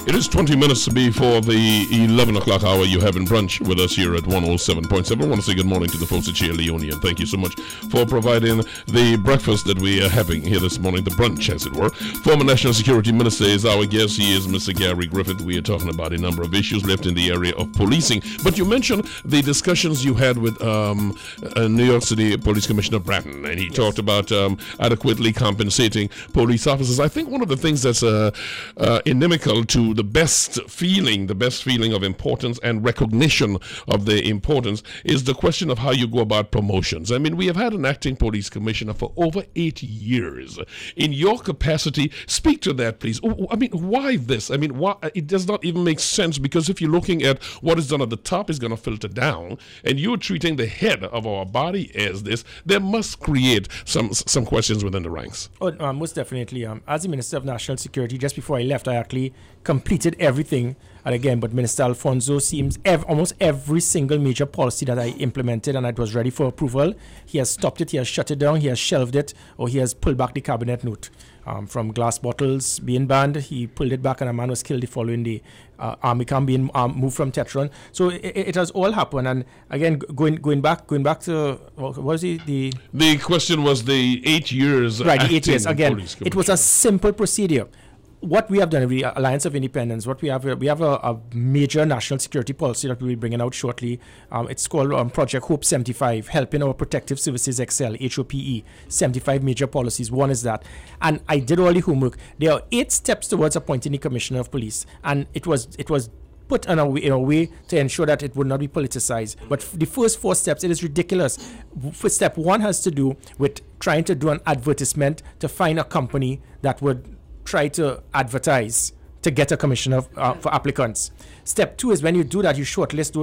It is 20 minutes before the 11 o'clock hour. You have in Brunch with us here at 107.7. I want to say good morning to the folks at Chia Leone, and thank you so much for providing the breakfast that we are having here this morning, the brunch, as it were. Former National Security Minister is our guest. He is Mr. Gary Griffith. We are talking about a number of issues left in the area of policing. But you mentioned the discussions you had with New York City Police Commissioner Bratton, and he talked about adequately compensating police officers. I think one of the things that's inimical to the best feeling of importance and recognition of the importance is the question of how you go about promotions. I mean, we have had an acting police commissioner for over 8 years. In your capacity, speak to that, please. I mean, why this? I mean, why? It does not even make sense, because if you're looking at what is done at the top is going to filter down, and you're treating the head of our body as this, there must create some questions within the ranks. Oh, most definitely. As the Minister of National Security, just before I left, I actually completed everything. And again, but Minister Alfonso seems almost every single major policy that I implemented and it was ready for approval, he has stopped it, he has shut it down, he has shelved it, or he has pulled back the cabinet note. From glass bottles being banned, he pulled it back and a man was killed the following day. Army camp being moved from Tetron. So it has all happened. And again, going back to what was the question was the 8 years. Right, the 8 years. Again, it was a simple procedure. What we have done, the Alliance of Independence, we have a major national security policy that we'll be bringing out shortly. It's called Project Hope 75, helping our protective services excel, HOPE, 75 major policies. One is that. And I did all the homework. There are 8 steps towards appointing the Commissioner of Police. And it was put in a way to ensure that it would not be politicized. But the first 4 steps, it is ridiculous. Step 1 has to do with trying to do an advertisement to find a company that would try to advertise to get a commissioner for applicants. Step 2 is when you do that, you shortlist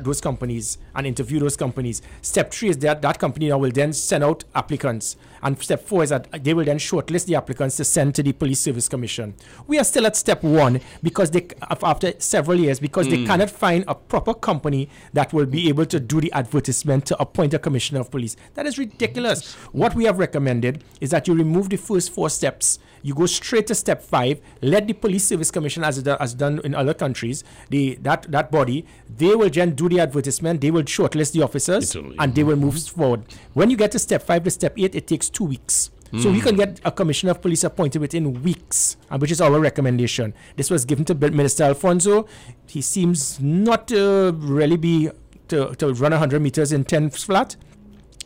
those companies and interview those companies. Step 3 is that company will then send out applicants. And step 4 is that they will then shortlist the applicants to send to the Police Service Commission. We are still at step 1 because after several years, because they cannot find a proper company that will be able to do the advertisement to appoint a commissioner of police. That is ridiculous. What we have recommended is that you remove the first 4 steps. You go straight to step 5. Let the Police Service Commission, as done in other countries, that body, they will then do the advertisement. They will shortlist the officers, and they will move forward. When you get to step 5 to step 8, it takes 2 weeks. So we can get a commissioner of police appointed within weeks, which is our recommendation. This was given to Minister Alfonso. He seems not to really be to run 100 meters in 10 flat.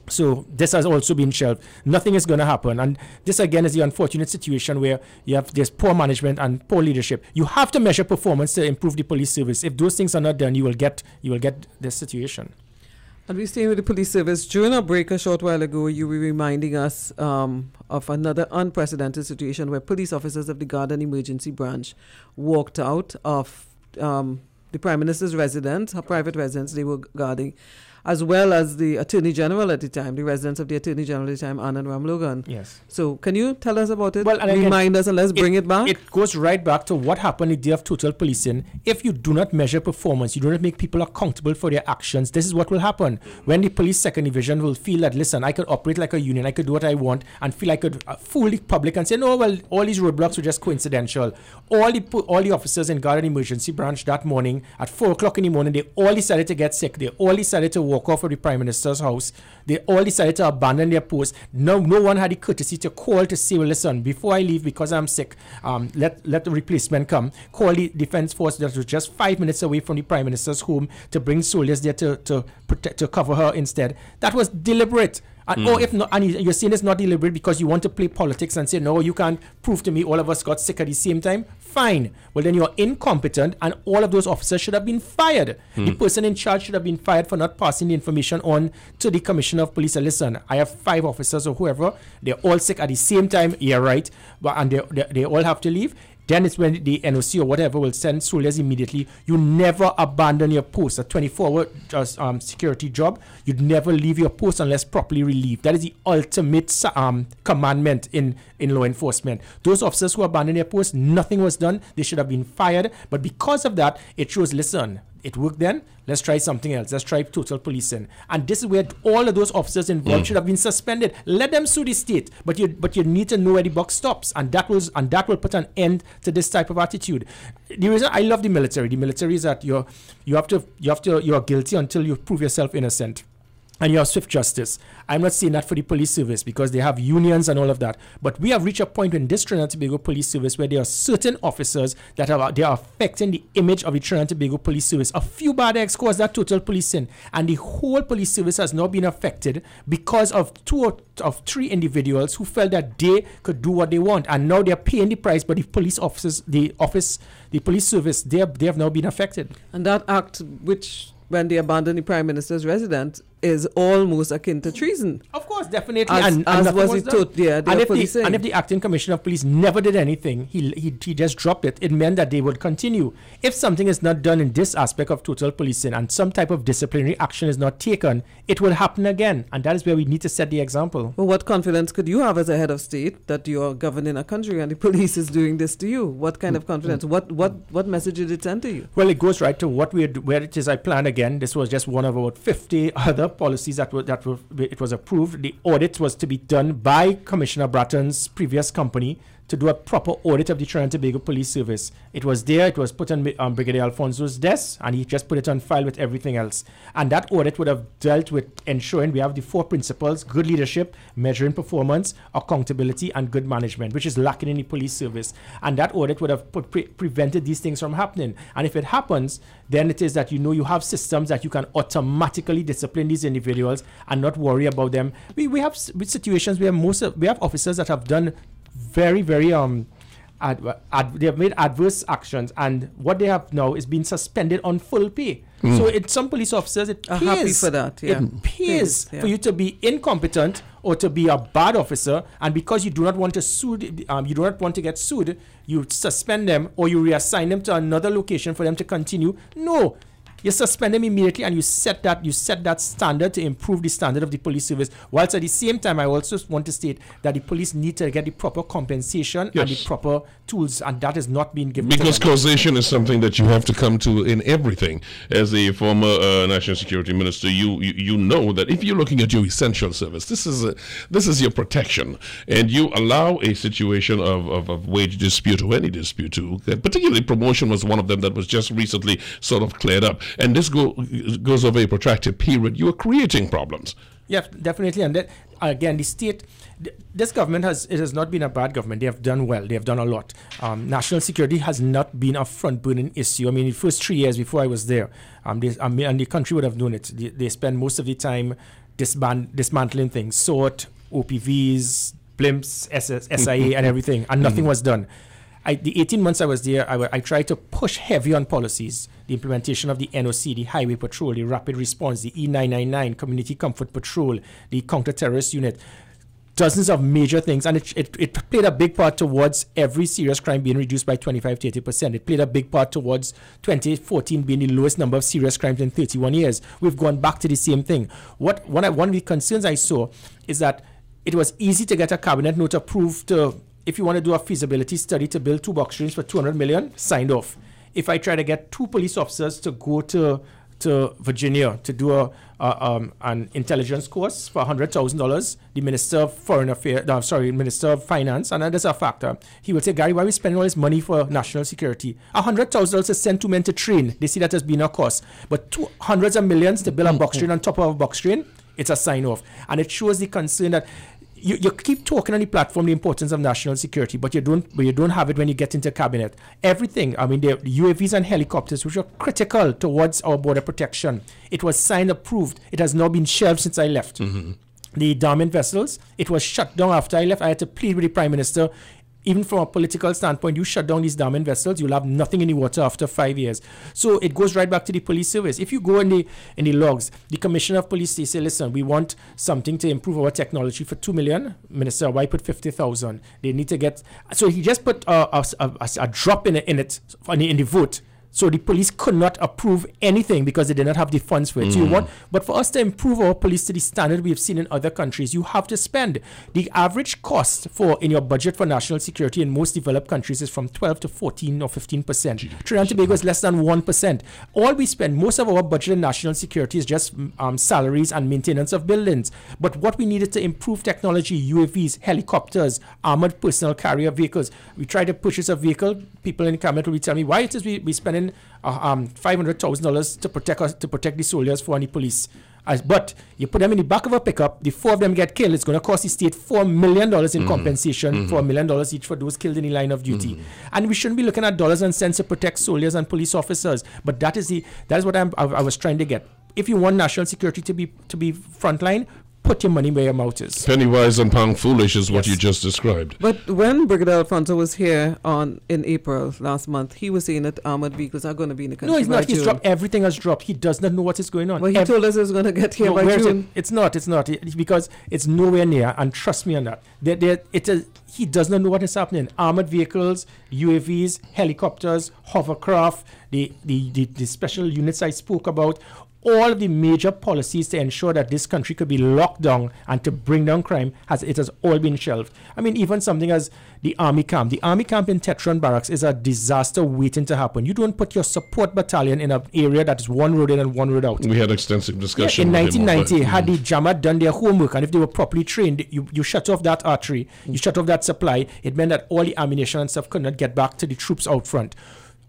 So this has also been shelved. Nothing is going to happen. And this again is the unfortunate situation where there's poor management and poor leadership. You have to measure performance to improve the police service. If those things are not done, you will get this situation. And we stay with the police service. During our break a short while ago, you were reminding us of another unprecedented situation where police officers of the Guard and Emergency Branch walked out of the Prime Minister's residence, her private residence they were guarding, as well as the Attorney General at the time, the residence of the Attorney General at the time, Anand Ramlogan. Yes. So can you tell us about it? Well, and remind us and let's bring it back. It goes right back to what happened the day of total policing. If you do not measure performance, you do not make people accountable for their actions, this is what will happen. When the police second division will feel that, listen, I could operate like a union, I could do what I want, and feel I could fool the public and say, no, well, all these roadblocks were just coincidental. All the officers in Guard and Emergency Branch that morning, at 4 o'clock in the morning, they all decided to get sick. They all decided to walk off of the Prime Minister's house. They all decided to abandon their post. No one had the courtesy to call to say, well, listen, before I leave because I'm sick, let the replacement come. Call the defense force that was just 5 minutes away from the Prime Minister's home to bring soldiers there to cover her instead. That was deliberate. And if not, and you're saying it's not deliberate because you want to play politics and say, no, you can't prove to me all of us got sick at the same time. Fine. Well, then you're incompetent and all of those officers should have been fired. The person in charge should have been fired for not passing the information on to the Commissioner of Police. Listen, I have 5 officers or whoever. They're all sick at the same time. Yeah, right. And they all have to leave. Then it's when the NOC or whatever will send soldiers immediately. You never abandon your post. A 24-hour security job, you'd never leave your post unless properly relieved. That is the ultimate commandment in law enforcement. Those officers who abandoned their post, nothing was done. They should have been fired. But because of that, it shows, listen, it worked then. Let's try something else. Let's try total policing. And this is where all of those officers involved should have been suspended. Let them sue the state, but you need to know where the buck stops, and that will put an end to this type of attitude. The reason I love the military is that you're guilty until you prove yourself innocent. And you have swift justice. I'm not saying that for the police service because they have unions and all of that. But we have reached a point in this Trinidad and Tobago police service where there are certain officers that they are affecting the image of the Trinidad and Tobago police service. A few bad eggs caused that total policing. And the whole police service has now been affected because of 2 of 3 individuals who felt that they could do what they want. And now they're paying the price, but the police officers, the police service, they have now been affected. And that act, which when they abandoned the Prime Minister's residence, is almost akin to treason. Of course, definitely. And if the acting commissioner of police never did anything, he just dropped it, it meant that they would continue. If something is not done in this aspect of total policing and some type of disciplinary action is not taken, it will happen again. And that is where we need to set the example. Well, what confidence could you have as a head of state that you are governing a country and the police is doing this to you? What kind of confidence? What message did it send to you? Well, it goes right to where it is I plan again. This was just one of about 50 other policies that it was approved. The audit was to be done by Commissioner Bratton's previous company to do a proper audit of the Trinidad and Tobago Police Service. It was there, it was put on Brigadier Alfonso's desk, and he just put it on file with everything else. And that audit would have dealt with ensuring we have the 4 principles: good leadership, measuring performance, accountability, and good management, which is lacking in the police service. And that audit would have prevented these things from happening. And if it happens, then it is that you have systems that you can automatically discipline these individuals and not worry about them. We have situations where we have officers that have done very, very they have made adverse actions, and what they have now is been suspended on full pay. So some police officers, it pays. Happy for that, yeah. It pays for you to be incompetent or to be a bad officer, and because you do not want to sue, you do not want to get sued, you suspend them or you reassign them to another location for them to continue. No. You suspend them immediately, and you set that standard to improve the standard of the police service. Whilst at the same time, I also want to state that the police need to get the proper compensation and the proper tools, and that is not being given. Because causation is something that you have to come to in everything. As a former national security minister, you know that if you're looking at your essential service, this is your protection, and you allow a situation of wage dispute or any dispute particularly promotion was one of them that was just recently sort of cleared up. And this goes over a protracted period, you are creating problems. Yeah, definitely. And that, again, the state, this government has not been a bad government. They have done well. They have done a lot. National security has not been a front-burning issue. I mean, the first 3 years before I was there, and the country would have known it. They spend most of the time dismantling things, SORT, OPVs, blimps, SIA, and everything, and nothing was done. The 18 months I was there, I tried to push heavy on policies. The implementation of the NOC, the Highway Patrol, the Rapid Response, the E999, Community Comfort Patrol, the Counter-Terrorist Unit. Dozens of major things. And it played a big part towards every serious crime being reduced by 25-30%. It played a big part towards 2014 being the lowest number of serious crimes in 31 years. We've gone back to the same thing. One of the concerns I saw is that it was easy to get a cabinet note approved to... If you want to do a feasibility study to build 2 box streams for $200 million, signed off. If I try to get 2 police officers to go to Virginia to do an intelligence course for $100,000, the Minister of Foreign Affairs, Minister of Finance, and that's a factor. He would say, Gary, why are we spending all this money for national security? $100,000 to send 2 men to train. They see that as being a cost. But hundreds of millions to build a box train on top of a box train, it's a sign off. And it shows the concern that you keep talking on the platform the importance of national security, but you don't have it when you get into cabinet. Everything, I mean, the UAVs and helicopters, which are critical towards our border protection, it was signed, approved. It has now been shelved since I left. The dormant vessels, it was shut down after I left. I had to plead with the Prime Minister. Even from a political standpoint, you shut down these dormant vessels, you'll have nothing in the water after 5 years. So it goes right back to the police service. If you go in the logs, the Commissioner of Police, they say, listen, we want something to improve our technology for $2 million. Minister, why put 50,000? They need to get... So he just put a drop in the vote So the police could not approve anything because they did not have the funds for it. So but for us to improve our police to the standard we have seen in other countries, you have to spend. The average cost in your budget for national security in most developed countries is from 12 to 14 or 15%. Trinidad and Tobago is less than 1%. All we spend, most of our budget in national security is just salaries and maintenance of buildings. But what we needed to improve technology, UAVs, helicopters, armored personal carrier vehicles. We tried to purchase a vehicle. People in the cabinet will tell me why it is we spending $500,000 to protect the soldiers for any police. But you put them in the back of a pickup, the 4 of them get killed, it's going to cost the state $4 million in compensation, $4 million each for those killed in the line of duty. And we shouldn't be looking at dollars and cents to protect soldiers and police officers. But that is what I was trying to get. If you want national security to be frontline, put your money where your mouth is. Penny wise and pound foolish is what you just described. But when Brigadier Alfonso was here in April last month, he was saying that armored vehicles are going to be in the country. No, he's not. June. He's dropped. Everything has dropped. He does not know what is going on. Well, he told us it was going to get here by June. It's not. Because it's nowhere near. And trust me on that. He does not know what is happening. Armored vehicles, UAVs, helicopters, hovercraft, the special units I spoke about, all of the major policies to ensure that this country could be locked down and to bring down crime, has all been shelved. I mean, even something as the army camp. The army camp in Tetron Barracks is a disaster waiting to happen. You don't put your support battalion in an area that is one road in and one road out. We had extensive discussion. In 1990, had the JAMA done their homework, and if they were properly trained, you shut off that artery, you shut off that supply, it meant that all the ammunition and stuff could not get back to the troops out front.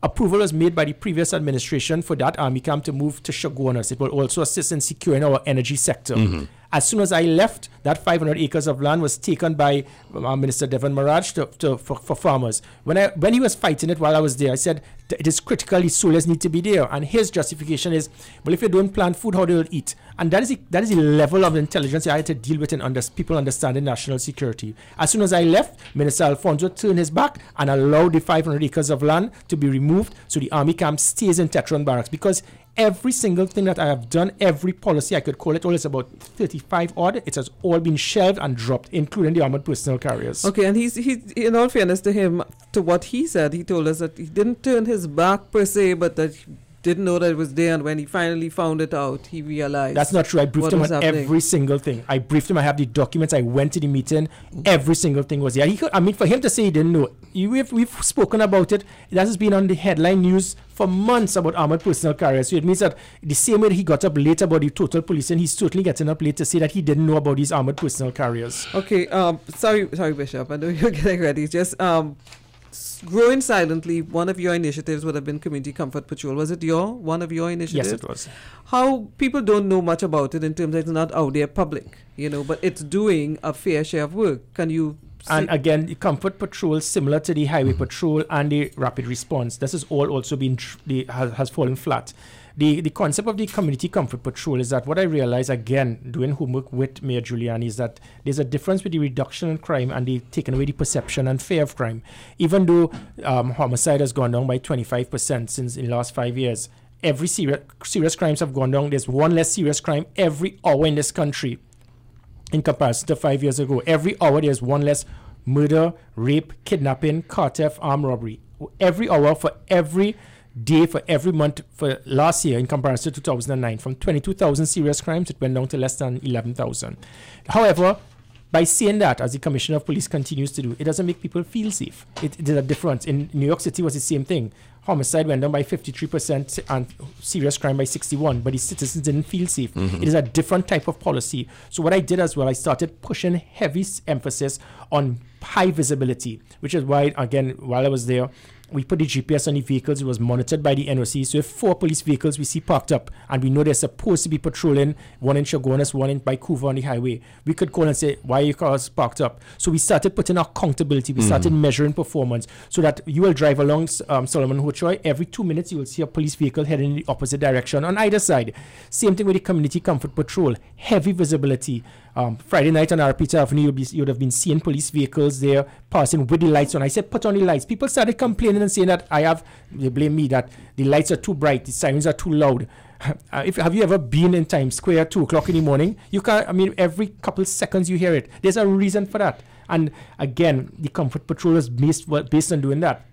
Approval was made by the previous administration for that army camp to move to Chaguanas. It will also assist in securing our energy sector. As soon as I left, that 500 acres of land was taken by Minister Devon Maraj for farmers. When he was fighting it while I was there, I said, it is critical, the soldiers need to be there. And his justification is, well, if you don't plant food, how do you eat? And that is the level of intelligence I had to deal with in people understanding national security. As soon as I left, Minister Alfonso turned his back and allowed the 500 acres of land to be removed so the army camp stays in Tetron Barracks. Because every single thing that I have done, every policy I could call it all, is about 35 odd. It has all been shelved and dropped, including the armored personnel carriers. Okay, and he's in all fairness to him, to what he said, he told us that he didn't turn his back per se, but that he didn't know that it was there, and when he finally found it out, he realized. That's not true. I briefed him on every single thing. I briefed him. I have the documents. I went to the meeting. Every single thing was there. For him to say he didn't know, we've spoken about it. That has been on the headline news for months about armored personnel carriers. So it means that the same way that he got up late about the total policing, he's certainly getting up late to say that he didn't know about these armored personnel carriers. Okay. Sorry, Bishop. I know you're getting ready. Just growing silently, one of your initiatives would have been Community Comfort Patrol. Was it one of your initiatives? Yes, it was. How people don't know much about it in terms of it's not out there public, but it's doing a fair share of work. Can you... And again, the Comfort Patrol, similar to the Highway Patrol and the Rapid Response, this has all also been has fallen flat. The concept of the Community Comfort Patrol is that what I realized, again, doing homework with Mayor Giuliani, is that there's a difference with the reduction in crime and the taking away the perception and fear of crime. Even though homicide has gone down by 25% since in the last 5 years, every serious crimes have gone down. There's one less serious crime every hour in this country in comparison to 5 years ago. Every hour there's one less murder, rape, kidnapping, car theft, armed robbery. Every hour for every day for every month for last year in comparison to 2009. From 22,000 serious crimes, it went down to less than 11,000. However, by saying that, as the Commissioner of Police continues to do, it doesn't make people feel safe. It is a difference. In New York City, it was the same thing. Homicide went down by 53% and serious crime by 61%, but the citizens didn't feel safe. It is a different type of policy. So what I did as well, I started pushing heavy emphasis on high visibility, which is why, again, while I was there, we put the GPS on the vehicles. It was monitored by the NOC. So if 4 police vehicles we see parked up and we know they're supposed to be patrolling, one in Chaguanas, one in Baikuva on the highway, we could call and say, why are your cars parked up? So we started putting accountability. We started measuring performance so that you will drive along Solomon Hochoy. Every 2 minutes, you will see a police vehicle heading in the opposite direction on either side. Same thing with the Community Comfort Patrol. Heavy visibility. Friday night on Pt.3 Avenue, you would have been seeing police vehicles there passing with the lights on. I said, put on the lights. People started complaining and saying that they blame me, that the lights are too bright, the sirens are too loud. Have you ever been in Times Square at 2 o'clock in the morning? You can't, every couple seconds you hear it. There's a reason for that. And again, the Comfort Patrol is based on doing that.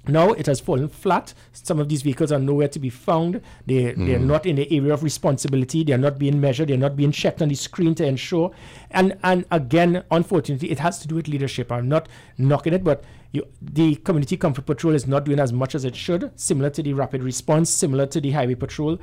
Now it has fallen flat. Some of these vehicles are nowhere to be found. They're not in the area of responsibility. They're not being measured. They're not being checked on the screen to ensure. And again, unfortunately, it has to do with leadership. I'm not knocking it, but the Community Comfort Patrol is not doing as much as it should, similar to the Rapid Response, similar to the Highway Patrol.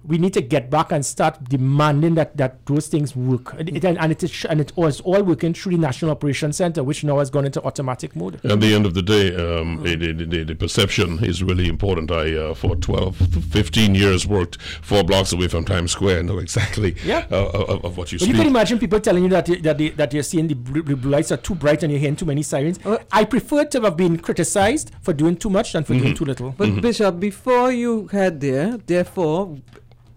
We need to get back and start demanding that those things work. It was all working through the National Operations Center, which now has gone into automatic mode. At the end of the day, the perception is really important. I, for 12, 15 years, worked 4 blocks away from Times Square and know exactly of what you speak. You can imagine people telling you that you're seeing the blue lights are too bright and you're hearing too many sirens. I prefer to have been criticized for doing too much than for doing too little. But Bishop, before you head there, therefore,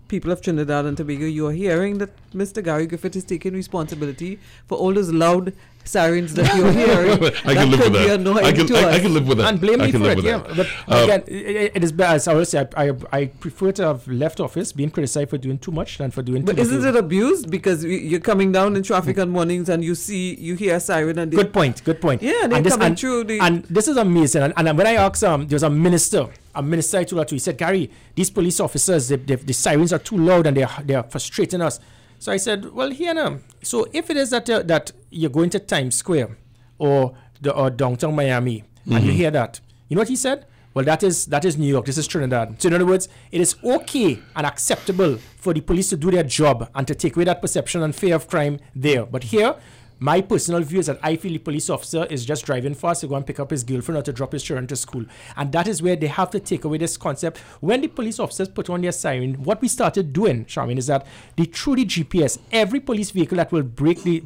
people of Trinidad and Tobago, you are hearing that Mr. Gary Griffith is taking responsibility for all those loud sirens that you're hearing. I can live with that. I can live with that. And blame me for it, yeah. But again, it is bad. As I always say, I prefer to have left office being criticized for doing too much than for doing too little. But isn't it abused? Because you're coming down in traffic on mornings and you hear a siren. And good point. Yeah, they're coming through. And this is amazing. And when I asked, there was a minister I told her to, he said, Gary, these police officers, the sirens are too loud and they are frustrating us. So I said, well, here now. So if it is that you're going to Times Square or downtown Miami and you hear that, you know what he said? Well, that is New York. This is Trinidad. So in other words, it is okay and acceptable for the police to do their job and to take away that perception and fear of crime there. But here, my personal view is that I feel the police officer is just driving fast to go and pick up his girlfriend or to drop his children to school. And that is where they have to take away this concept. When the police officers put on their siren, what we started doing, Sharmain, is that through the GPS, every police vehicle that will break the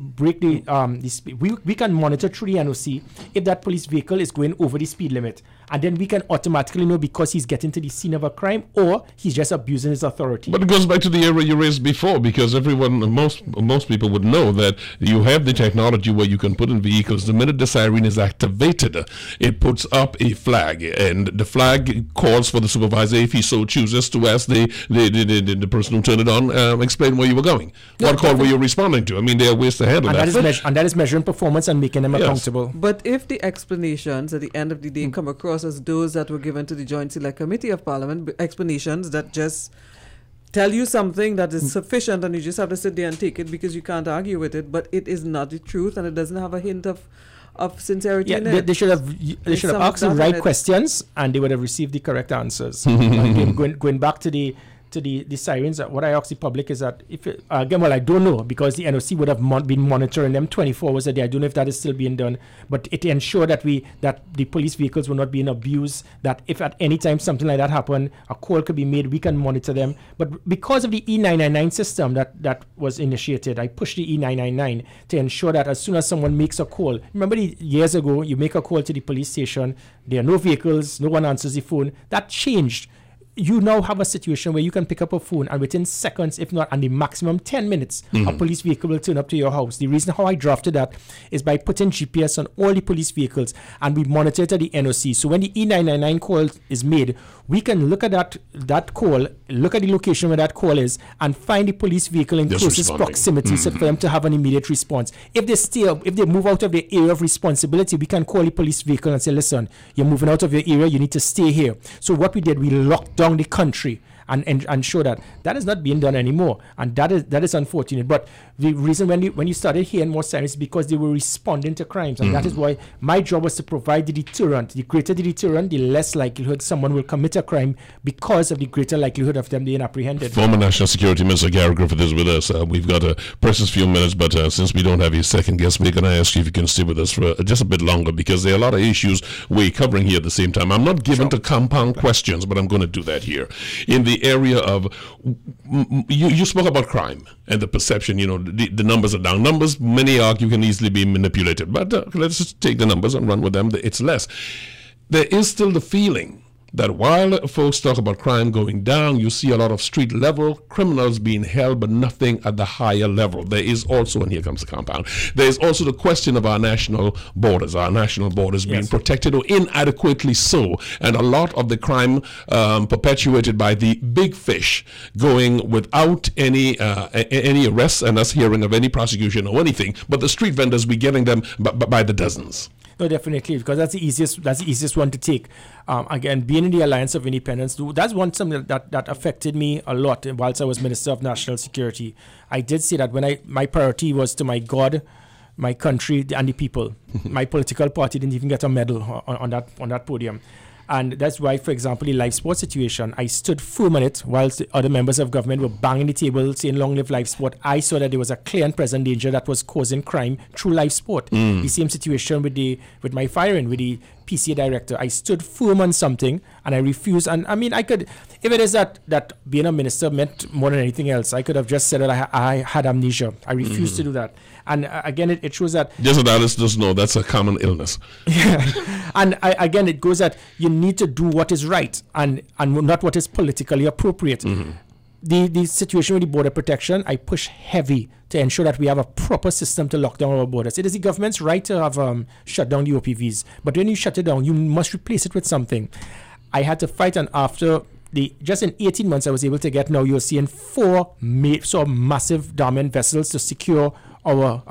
speed, we can monitor through the NOC if that police vehicle is going over the speed limit. And then we can automatically know because he's getting to the scene of a crime or he's just abusing his authority. But it goes back to the area you raised before, because most people would know that you have the technology where you can put in vehicles. The minute the siren is activated, it puts up a flag, and the flag calls for the supervisor, if he so chooses, to ask the person who turned it on, explain where you were going. What call were you responding to? I mean, there are ways to handle that. And that is measuring performance and making them accountable. But if the explanations at the end of the day come across as those that were given to the Joint Select Committee of Parliament, explanations that just tell you something that is sufficient and you just have to sit there and take it because you can't argue with it, but it is not the truth and it doesn't have a hint of sincerity in it. They should have asked the right questions and they would have received the correct answers. Going back to the sirens, what I ask the public is that I don't know, because the NOC would have been monitoring them 24 hours a day. I don't know if that is still being done, but it ensured that the police vehicles were not being abused, that if at any time something like that happened, a call could be made, we can monitor them. But because of the E999 system that was initiated, I pushed the E999 to ensure that as soon as someone makes a call, remember years ago, you make a call to the police station, there are no vehicles, no one answers the phone. That changed. You now have a situation where you can pick up a phone and within seconds, if not, and the maximum 10 minutes, a police vehicle will turn up to your house. The reason how I drafted that is by putting GPS on all the police vehicles and we monitor it at the NOC. So when the E999 call is made, we can look at that call, look at the location where that call is, and find the police vehicle in closest proximity so for them to have an immediate response. If they move out of their area of responsibility, we can call the police vehicle and say, listen, you're moving out of your area, you need to stay here. So what we did, we locked down the country and show that is not being done anymore, and that is unfortunate. But the reason when you started hearing more sirens is because they were responding to crimes, and that is why my job was to provide the deterrent. The greater the deterrent, the less likelihood someone will commit a crime because of the greater likelihood of them being apprehended. Former National Security Minister Gary Griffith is with us. We've got a precious few minutes, but since we don't have a second guest, we're going to ask you if you can stay with us for just a bit longer, because there are a lot of issues we're covering here at the same time. I'm not given to compound questions, but I'm going to do that here. In the area of, you spoke about crime and the perception, the numbers are down. Numbers, many argue, can easily be manipulated, but let's just take the numbers and run with them. It's less. There is still the feeling that while folks talk about crime going down, you see a lot of street level criminals being held, but nothing at the higher level. There is also, and here comes the compound, there is also the question of our national borders being protected or inadequately so, and a lot of the crime perpetuated by the big fish going without any arrests and us hearing of any prosecution or anything, but the street vendors, we getting them by the dozens. No, definitely, because that's the easiest one to take. Again, being in the Alliance of Independence, that's something that affected me a lot whilst I was Minister of National Security. I did say that when my priority was to my God, my country, and the people. My political party didn't even get a medal on that podium. And that's why, for example, the live sport situation, I stood firm on it whilst the other members of government were banging the table saying long live live sport. I saw that there was a clear and present danger that was causing crime through live sport. The same situation with my firing, with the PCA director. I stood firm on something and I refused. And I mean, I could, if it is that being a minister meant more than anything else, I could have just said that I had amnesia. I refused to do that. And again, it shows that... Just so that listeners know, that's a common illness. Yeah. And again, it goes that you need to do what is right and not what is politically appropriate. The situation with the border protection, I push heavy to ensure that we have a proper system to lock down our borders. It is the government's right to have shut down the OPVs. But when you shut it down, you must replace it with something. I had to fight, and after... just in 18 months, I was able to get, now you're seeing 4 massive dormant vessels to secure our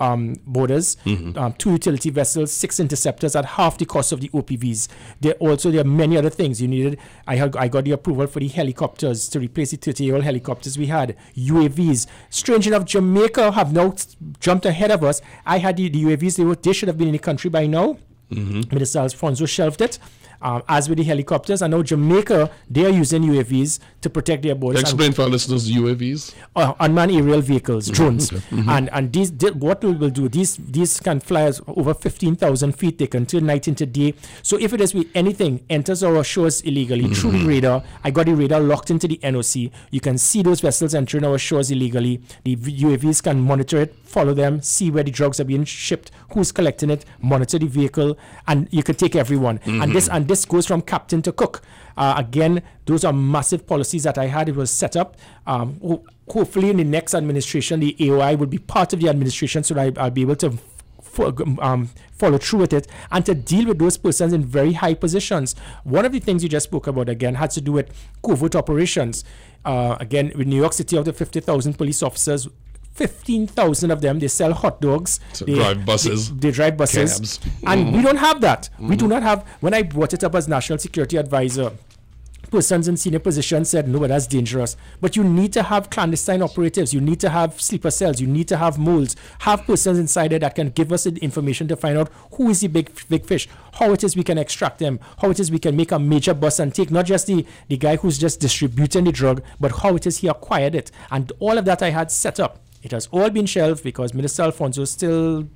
borders, 2 utility vessels, 6 interceptors at half the cost of the OPVs. There are many other things you needed. I got the approval for the helicopters to replace the 30-year-old helicopters we had. UAVs. Strange enough, Jamaica have now jumped ahead of us. I had the UAVs. They should have been in the country by now. Minister Alfonso shelved it. As with the helicopters, and now Jamaica, they are using UAVs to protect their borders. Explain for our listeners UAVs. Unmanned aerial vehicles, drones. And these, what we will do, these can fly over 15,000 feet. They can turn night into day. So if it is with anything enters our shores illegally through the radar, I got the radar locked into the NOC. You can see those vessels entering our shores illegally. The UAVs can monitor it, follow them, see where the drugs are being shipped, who's collecting it, monitor the vehicle, and you can take everyone. And this goes from captain to cook. Again, those are massive policies that I had. It was set up. Hopefully in the next administration, the AOI will be part of the administration, so that I'll be able to follow through with it and to deal with those persons in very high positions. One of the things you just spoke about, again, had to do with covert operations. Again, with New York City, out of 50,000 police officers, 15,000 of them, they sell hot dogs. So they drive buses. They drive buses. Cabs. And we don't have that. We do not have... When I brought it up as National Security Advisor, persons in senior positions said, no, but that's dangerous. But you need to have clandestine operatives. You need to have sleeper cells. You need to have moles. Have persons inside there that can give us the information to find out who is the big fish, how it is we can extract them, how it is we can make a major bust and take not just the guy who's just distributing the drug, but how it is he acquired it. And all of that I had set up. It has all been shelved because Minister Alfonso still...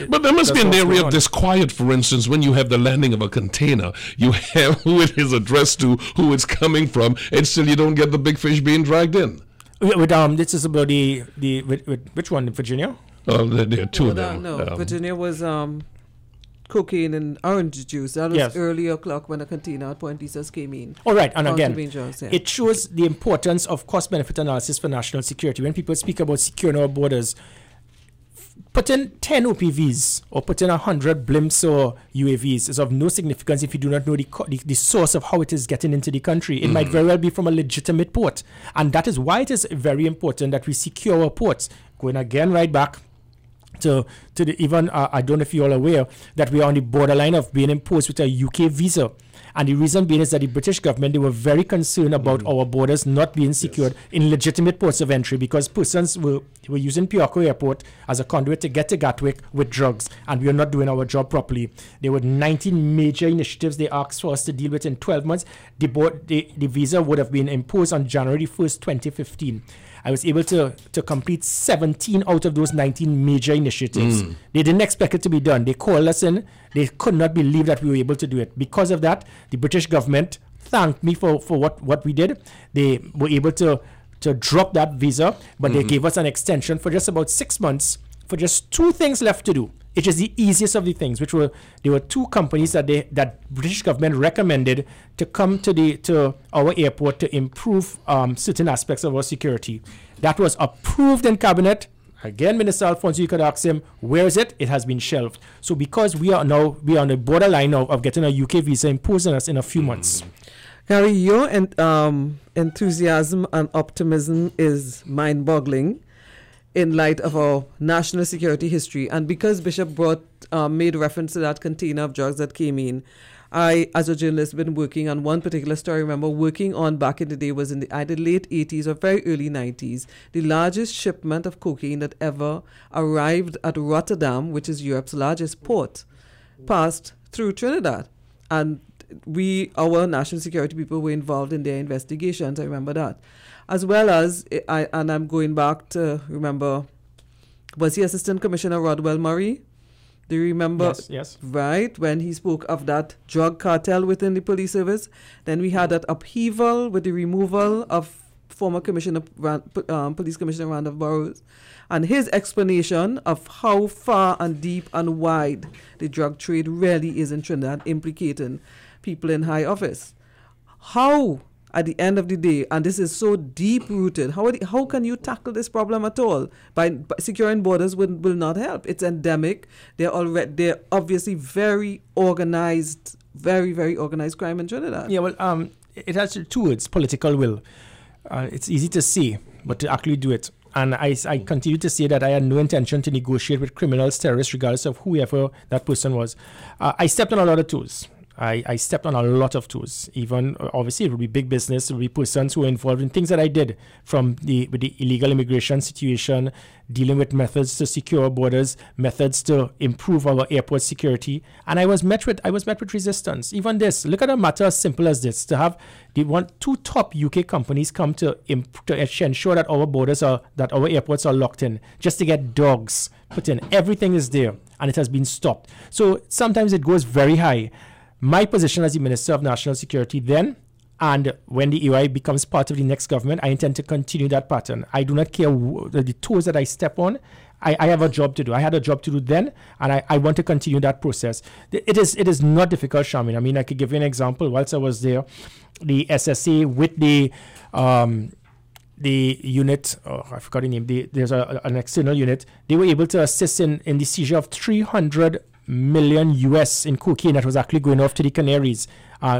But there must be an area of disquiet, for instance, when you have the landing of a container. You have who it is addressed to, who it's coming from, and still you don't get the big fish being dragged in. This is about which one, Virginia? There are 2 of them. No, Virginia was cocaine and orange juice. That was early o'clock when a container at Point Lisas came in. All right, and again, it shows the importance of cost-benefit analysis for national security. When people speak about securing our borders, put in 10 OPVs or put in 100 blimps or UAVs is of no significance if you do not know the source of how it is getting into the country. It might very well be from a legitimate port. And that is why it is very important that we secure our ports. Going again right back to the even, I don't know if you're all aware, that we are on the borderline of being imposed with a UK visa. And the reason being is that the British government, they were very concerned about our borders not being secured in legitimate ports of entry because persons were using Piarco Airport as a conduit to get to Gatwick with drugs, and we are not doing our job properly. There were 19 major initiatives they asked for us to deal with in 12 months. The visa would have been imposed on January 1st, 2015. I was able to complete 17 out of those 19 major initiatives. They didn't expect it to be done. They called us in. They could not believe that we were able to do it. Because of that, the British government thanked me for what we did. They were able to drop that visa, but they gave us an extension for just about 6 months for just 2 things left to do. It is the easiest of the things, there were 2 companies that British government recommended to come to our airport to improve certain aspects of our security. That was approved in cabinet. Again, Minister Alfonso, you could ask him, where is it? It has been shelved. So because we are on the borderline of getting a UK visa imposed on us in a few months. Gary, your enthusiasm and optimism is mind-boggling in light of our national security history. And because Bishop brought made reference to that container of drugs that came in. I, as a journalist, been working on one particular story. I remember working on back in the day was in either late 80s or very early 90s. The largest shipment of cocaine that ever arrived at Rotterdam, which is Europe's largest port, passed through Trinidad. And our national security people were involved in their investigations. I remember that. As well as, I'm going back to remember, was he Assistant Commissioner Rodwell Murray? Do you remember? Yes. Right, when he spoke of that drug cartel within the police service. Then we had that upheaval with the removal of former Police Commissioner Randolph Burrows, and his explanation of how far and deep and wide the drug trade really is in Trinidad, implicating people in high office. How, at the end of the day, and this is so deep-rooted, how can you tackle this problem at all? By securing borders will not help. It's endemic. They're obviously very organized, very, very organized crime in Trinidad. Yeah, well, it has two words: political will. It's easy to say, but to actually do it. And I continue to say that I had no intention to negotiate with criminals, terrorists, regardless of whoever that person was. I stepped on a lot of toes. I stepped on a lot of toes. Even, obviously, it would be big business. It would be persons who were involved in things that I did, with the illegal immigration situation, dealing with methods to secure borders, methods to improve our airport security. And I was met with resistance. Even this, look at a matter as simple as this, to have two top UK companies come to ensure that our borders that our airports are locked in, just to get dogs put in. Everything is there, and it has been stopped. So sometimes it goes very high. My position as the Minister of National Security then, and when the AOI becomes part of the next government, I intend to continue that pattern. I do not care the toes that I step on. I have a job to do. I had a job to do then, and I want to continue that process. It is not difficult, Sharmain. I mean, I could give you an example. Whilst I was there, the SSA with the unit, I forgot the name, there's an external unit, they were able to assist in the seizure of 300 million US in cocaine that was actually going off to the Canaries,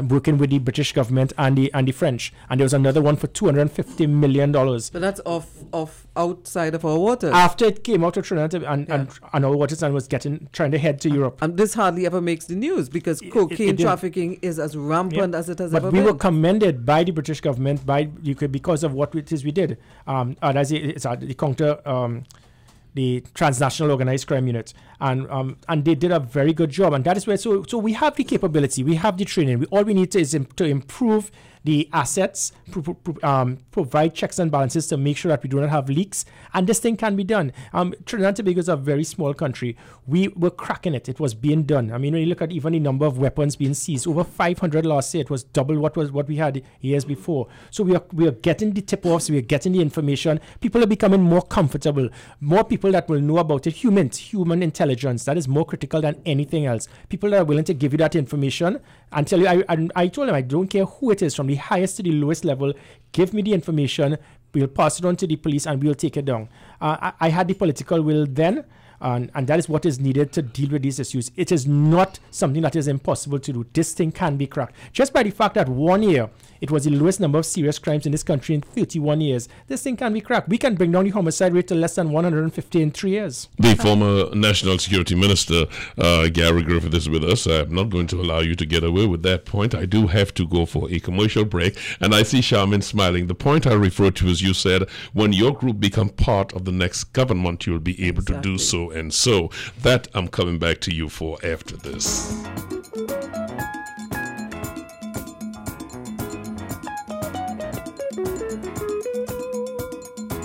working with the British government and the French. And there was another one for $250 million. But that's off outside of our waters. After it came out of Trinidad and our waters and was trying to head to Europe. And this hardly ever makes the news because cocaine trafficking is as rampant as it has ever been. But we were commended by the British government because of what it is we did. The transnational organized crime unit, and they did a very good job, and that is where so we have the capability, we have the training. All we need is to improve the assets, provide checks and balances to make sure that we do not have leaks, and this thing can be done. Trinidad and Tobago is a very small country. We were cracking it. It was being done. I mean, when you look at even the number of weapons being seized, over 500 last year, it was double what we had years before. So we are getting the tip-offs, we are getting the information. People are becoming more comfortable. More people that will know about it. Human intelligence, that is more critical than anything else. People that are willing to give you that information and tell you. I told them, I don't care who it is, from the highest to the lowest level, give me the information, we'll pass it on to the police and we'll take it down. I had the political will then, and that is what is needed to deal with these issues. It is not something that is impossible to do. This thing can be cracked. Just by the fact that 1 year, it was the lowest number of serious crimes in this country in 31 years. This thing can be cracked. We can bring down the homicide rate to less than 150 in 3 years. The former National Security Minister, Gary Griffith, is with us. I'm not going to allow you to get away with that point. I do have to go for a commercial break, and I see Sharmain smiling. The point I referred to is you said when your group become part of the next government, you'll be able to do so and so. That I'm coming back to you for after this.